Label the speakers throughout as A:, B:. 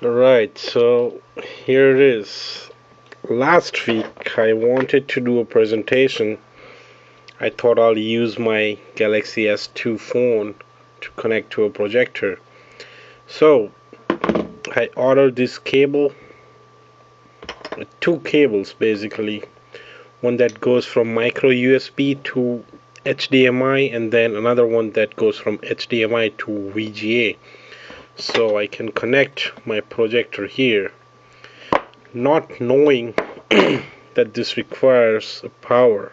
A: Alright, so here it is. Last week I wanted to do a presentation. I thought I'll use my Galaxy S2 phone to connect to a projector. So I ordered this cable, two cables basically. One that goes from micro USB to HDMI, and then another one that goes from HDMI to VGA. So I can connect my projector here, not knowing that this requires a power.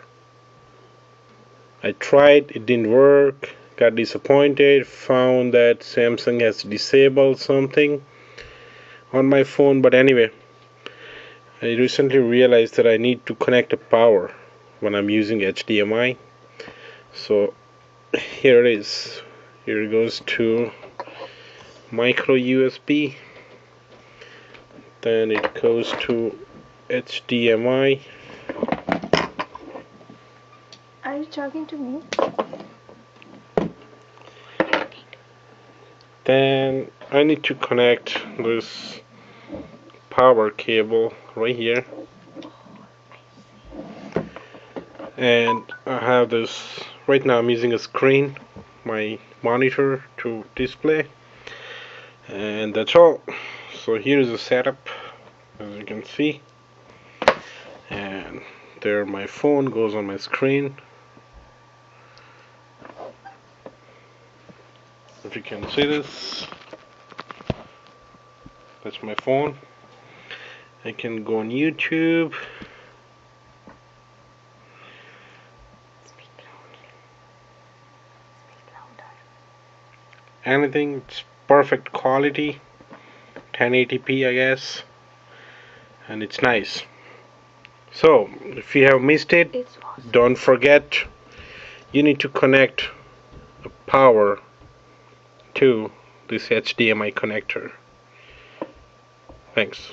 A: I tried, it didn't work, got disappointed, found that Samsung has disabled something on my phone. But anyway, I recently realized that I need to connect a power when I'm using HDMI. So here it is. Here it goes to micro USB, then it goes to HDMI.
B: Are you talking to me?
A: Then I need to connect this power cable right here, and I have this. Right now I'm using a screen, my monitor, to display, and that's all. So here's the setup, as you can see, and there my phone goes on my screen. If you can see this, that's my phone. I can go on YouTube. Anything, it's perfect quality, 1080p I guess, and it's nice. So if you have missed it, don't forget, you need to connect the power to this HDMI connector. Thanks.